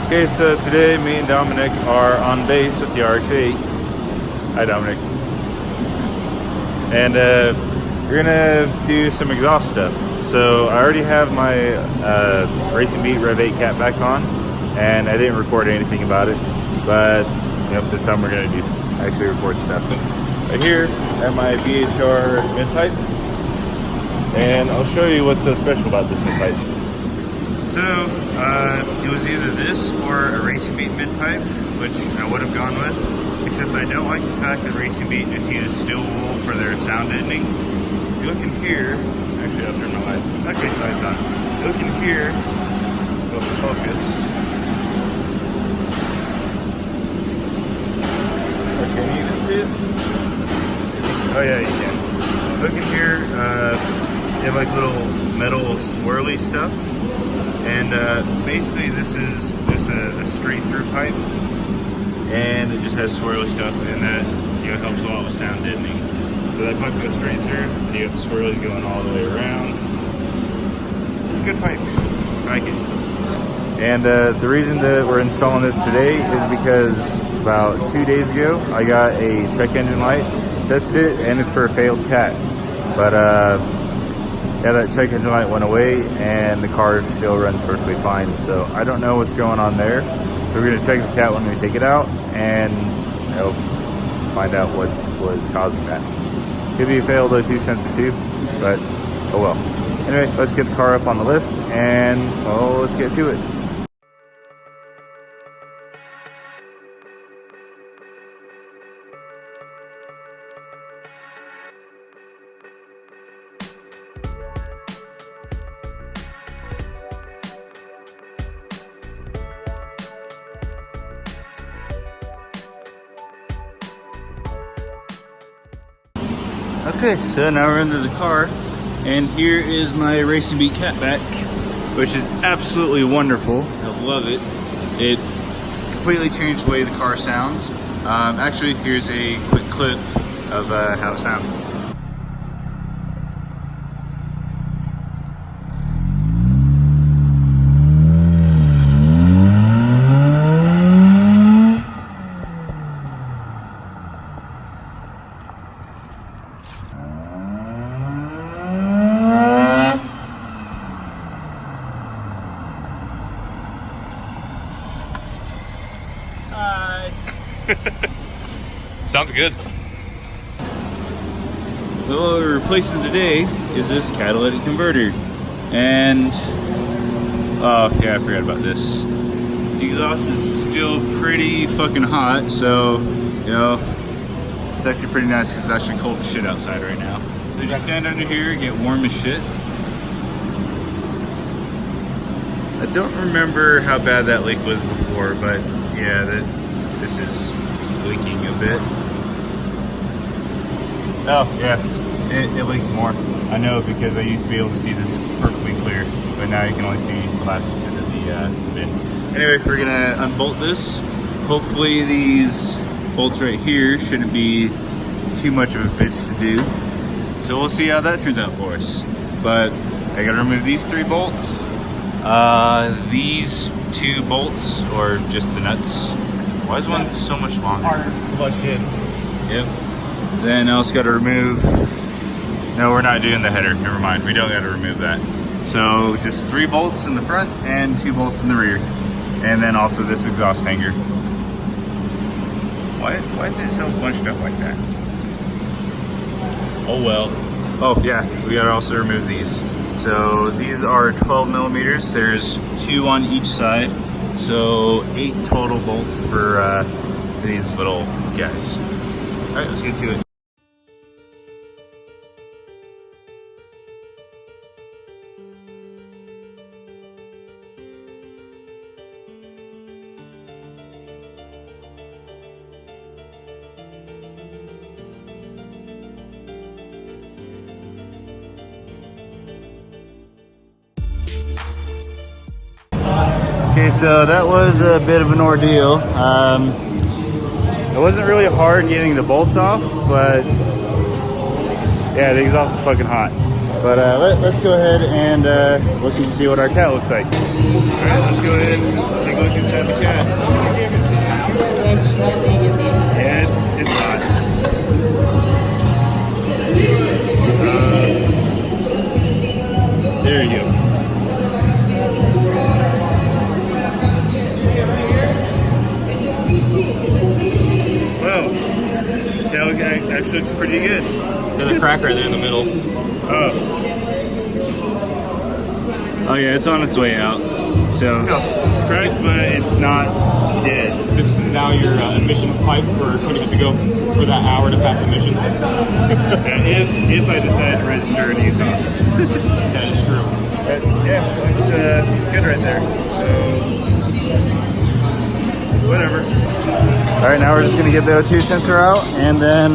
Okay, so today me and Dominic are on base with the RX-8. Hi Dominic. And we're gonna do some exhaust stuff. So I already have my Racing Beat REV8 Catback on, and I didn't record anything about it, but this time we're gonna actually record stuff. Right here at my VHR Midpipe, and I'll show you what's so special about this Midpipe. So it was either this or a Racing Beat Midpipe, which I would have gone with, except I don't like the fact that Racing Beat just uses steel wool for their sound deadening. If you look in here, actually I'll turn my light. Okay, light's on. If you look in here, go focus. Okay, you can see it? Oh yeah, you can. Look in here, they have like little metal swirly stuff. And basically this is just a straight through pipe, and it just has swirly stuff, and that helps a lot with sound deadening. So that pipe goes straight through, and you have the swirlies going all the way around. It's a good pipe. I like it. And the reason that we're installing this today is because about 2 days ago I got a check engine light, tested it, and it's for a failed cat. But yeah, that check engine light went away and the car still runs perfectly fine. So I don't know what's going on there. So we're gonna check the cat when we take it out and find out what was causing that. Could be a failed O2 sensor too, but oh well. Anyway, let's get the car up on the lift and let's get to it. Okay, so now we're into the car, and here is my Racing Beat Catback, which is absolutely wonderful. I love it. It completely changed the way the car sounds. Actually, here's a quick clip of how it sounds. Sounds good. Well, what we're replacing today is this catalytic converter. And, oh yeah, I forgot about this. The exhaust is still pretty fucking hot, so, it's actually pretty nice because it's actually cold as shit outside right now. So just stand under here, get warm as shit. I don't remember how bad that leak was before, but yeah, this is leaking a bit. Oh yeah, it leaked more. I know because I used to be able to see this perfectly clear, but now you can only see the last bit of the bin. Anyway, we're gonna unbolt this. Hopefully these bolts right here shouldn't be too much of a bitch to do. So we'll see how that turns out for us. But I gotta remove these 3 bolts. These 2 bolts, or just the nuts. Why is one so much longer? Hard to flush in. Yep. Then I also got to remove, no, we're not doing the header, never mind, we don't got to remove that. So just 3 bolts in the front and 2 bolts in the rear. And then also this exhaust hanger. Why is it so bunched up like that? Oh well. Oh yeah, we got to also remove these. So these are 12 millimeters, there's 2 on each side. So 8 total bolts for these little guys. All right, let's get to it. Okay, so that was a bit of an ordeal. It wasn't really hard getting the bolts off, but yeah, the exhaust is fucking hot. But let's go ahead and look and see what our cat looks like. All right, let's go ahead and take a look inside the cat. This looks pretty good. There's a crack right there in the middle. Oh yeah, it's on its way out. So it's cracked, but it's not dead. This is now your emissions pipe for when you have to go for that hour to pass emissions. if I decide to register in Utah. That is true. But yeah, it's good right there. So whatever. All right, now we're just gonna get the O2 sensor out, and then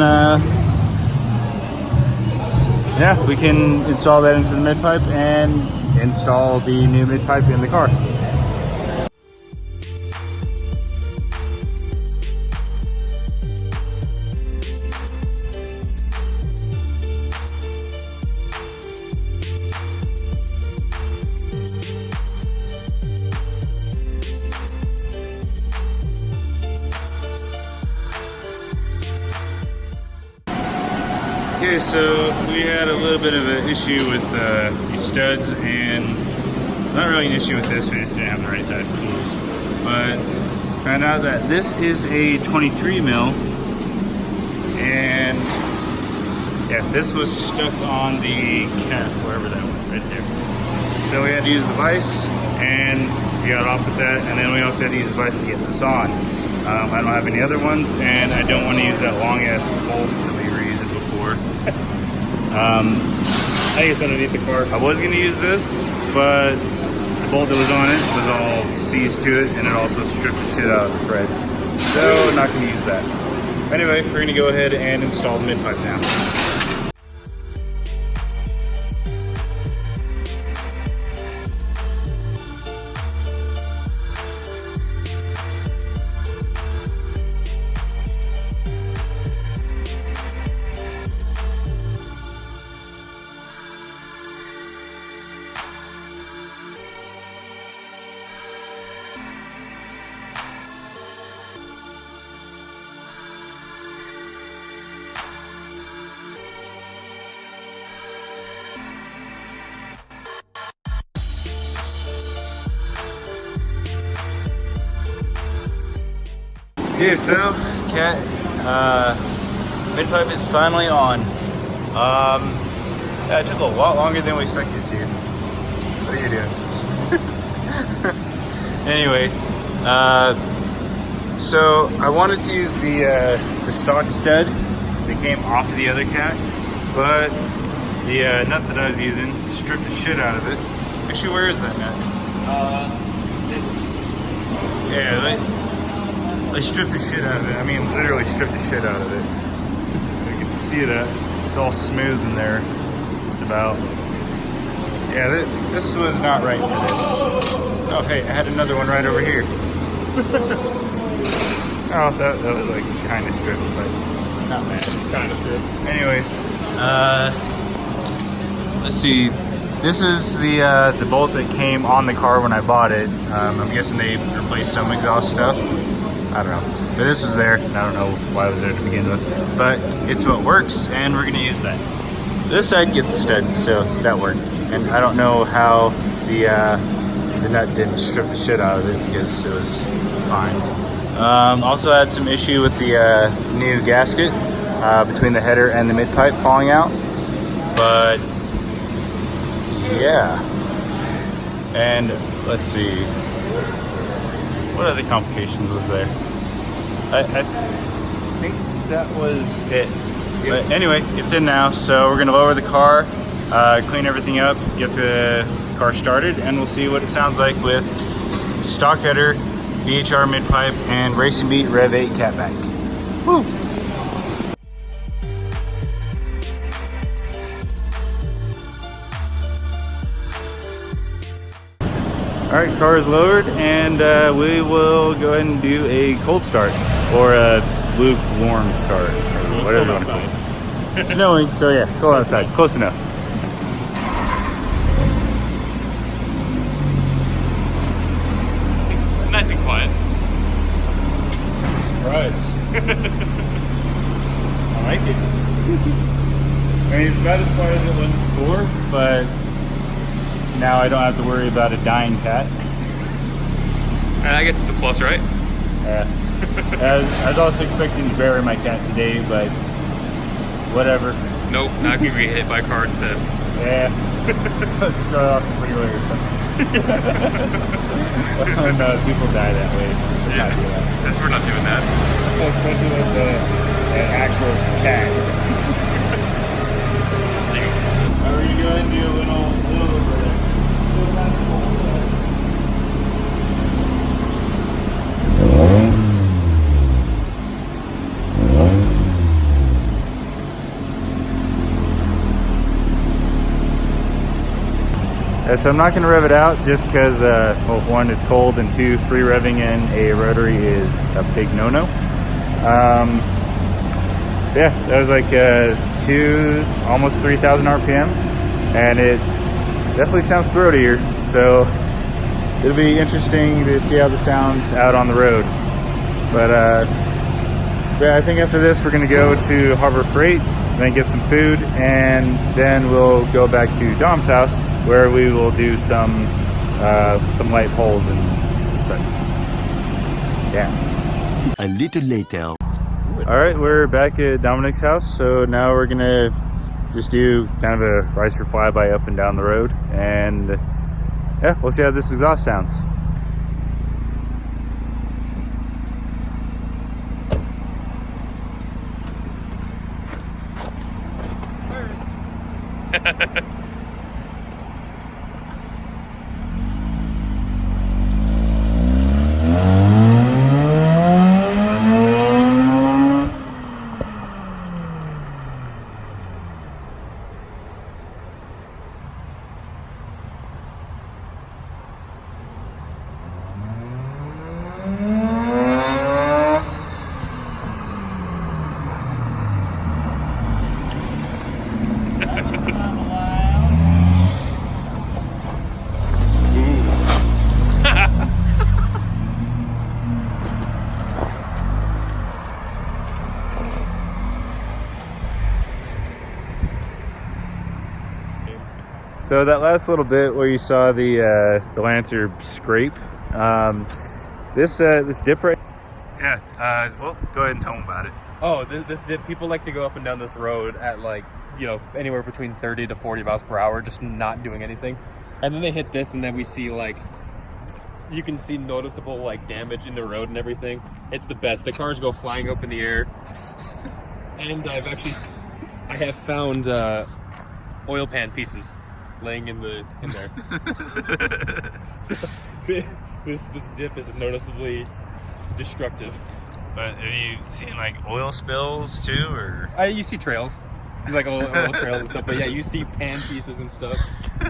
yeah, we can install that into the mid-pipe and install the new mid-pipe in the car. Okay, so we had a little bit of an issue with these studs, and not really an issue with this, we just didn't have the right size tools. But found out that this is a 23 mil, and yeah, this was stuck on the cap, wherever that went, right there. So we had to use the vise, and we got off with that, and then we also had to use the vise to get this on. I don't have any other ones, and I don't want to use that long ass bolt that we were using before. I guess underneath the car. I was gonna use this, but the bolt that was on it was all seized to it, and it also stripped the shit out of the threads. So not gonna use that. Anyway, we're gonna go ahead and install the mid-pipe now. Okay, so Cat, mid-pipe is finally on. Yeah, it took a lot longer than we expected it to. What are you doing? Anyway, so I wanted to use the stock stud that came off of the other Cat, but the nut that I was using stripped the shit out of it. Actually, where is that nut? Yeah, they stripped the shit out of it. I mean, literally stripped the shit out of it. You can see that. It's all smooth in there, just about. Yeah, this was not right for this. Oh, hey, I had another one right over here. Oh, that was like kind of stripped, but not bad. Kind of stripped. Anyway, let's see. This is the bolt that came on the car when I bought it. I'm guessing they replaced some exhaust stuff. I don't know, but this was there, and I don't know why it was there to begin with, but it's what works, and we're gonna use that. This side gets the stud, so that worked, and I don't know how the nut didn't strip the shit out of it because it was fine. Also had some issue with the new gasket between the header and the mid-pipe falling out, but yeah. And let's see, what other complications was there? I think that was it. But anyway, it's in now, so we're gonna lower the car, clean everything up, get the car started, and we'll see what it sounds like with stock header, VHR mid-pipe, and Racing Beat REV8 Catback. Woo! All right, car is lowered, and we will go ahead and do a cold start, or a lukewarm start, or whatever you want to call it. It's snowing, so yeah, it's cold outside. Close enough. Nice and quiet. Surprise. I like it. I mean, it's about as quiet as it was before, but now I don't have to worry about a dying cat. And I guess it's a plus, right? I was also expecting to bury my cat today, but whatever. Nope, not gonna get hit by a car instead. Yeah. Let's start off the freeway or something. Oh no, people die that way. Let's not do that. Guess we're not doing that. Especially with an actual cat. Are we gonna go ahead and do a little so I'm not going to rev it out just because, well, one, it's cold, and two, free revving in a rotary is a big no-no. Yeah, that was like almost 3,000 RPM, and it definitely sounds throatier, so it'll be interesting to see how this sounds out on the road. But yeah, I think after this we're going to go to Harbor Freight, then get some food, and then we'll go back to Dom's house, where we will do some light poles and such. Yeah. A little later. All right, we're back at Dominic's house. So now we're gonna just do kind of a ricer flyby up and down the road, and yeah, we'll see how this exhaust sounds. So that last little bit where you saw the Lancer scrape, this dip right. Yeah. Well, go ahead and tell them about it. Oh, this dip. People like to go up and down this road at like, you know, anywhere between 30 to 40 miles per hour, just not doing anything. And then they hit this, and then we see like, you can see noticeable like damage in the road and everything. It's the best. The cars go flying up in the air. And I have found oil pan pieces laying in there. So, this dip is noticeably destructive. But have you seen like oil spills too, or? You see trails, like oil trails and stuff. But yeah, you see pan pieces and stuff.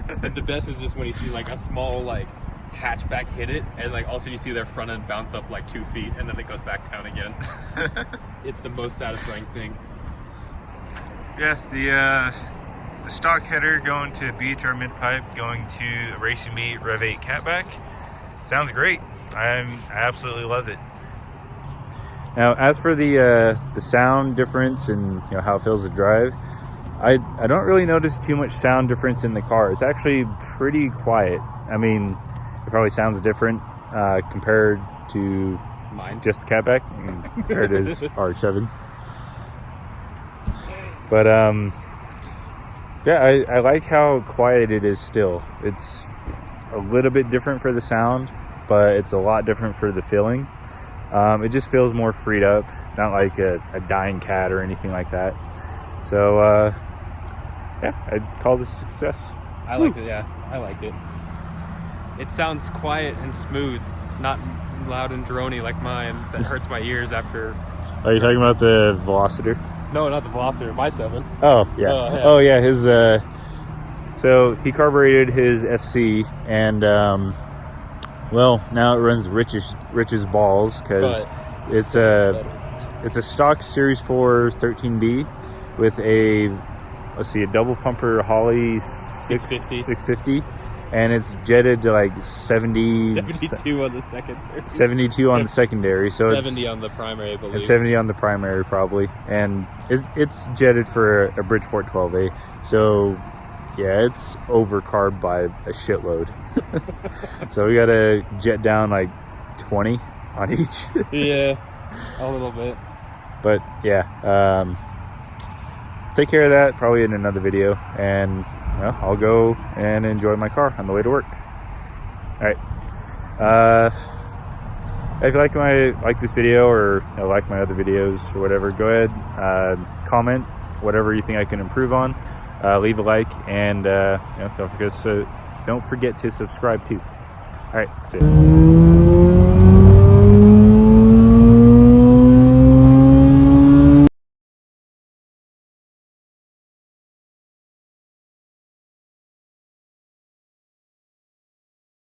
And the best is just when you see like a small like hatchback hit it, and like also you see their front end bounce up like 2 feet, and then it goes back down again. It's the most satisfying thing. Yeah, the stock header going to Beatz or Midpipe, going to a racing meet REV8 Catback. Sounds great. I absolutely love it. Now, as for the sound difference and how it feels to drive, I don't really notice too much sound difference in the car. It's actually pretty quiet. I mean, it probably sounds different compared to Mine. Just the Catback, compared to his RX-7. But yeah, I like how quiet it is still. It's a little bit different for the sound, but it's a lot different for the feeling. It just feels more freed up, not like a dying cat or anything like that. So yeah, I'd call this a success. I liked it, yeah. I liked it. It sounds quiet and smooth, not loud and drony like mine that hurts my ears after. Are you talking about the Velociter? No, not the Velociter, my 7. Oh, yeah. Yeah. Oh, yeah, his, so he carbureted his FC, and, well, now it runs Rich's balls, because it's a stock Series 4 13B with a, let's see, a double pumper Holley 650, and it's jetted to like 72 on the secondary. 72 on the secondary, so 70 on the primary, I believe. And 70 on the primary, probably. And it's jetted for a Bridgeport 12A. So, yeah, it's overcarbed by a shitload. So we got to jet down like 20 on each. Yeah, a little bit. But, yeah. take care of that probably in another video, and well, I'll go and enjoy my car on the way to work. All right. If you like this video, or like my other videos or whatever, go ahead, comment whatever you think I can improve on. Leave a like, and don't forget to subscribe too. All right, that's it.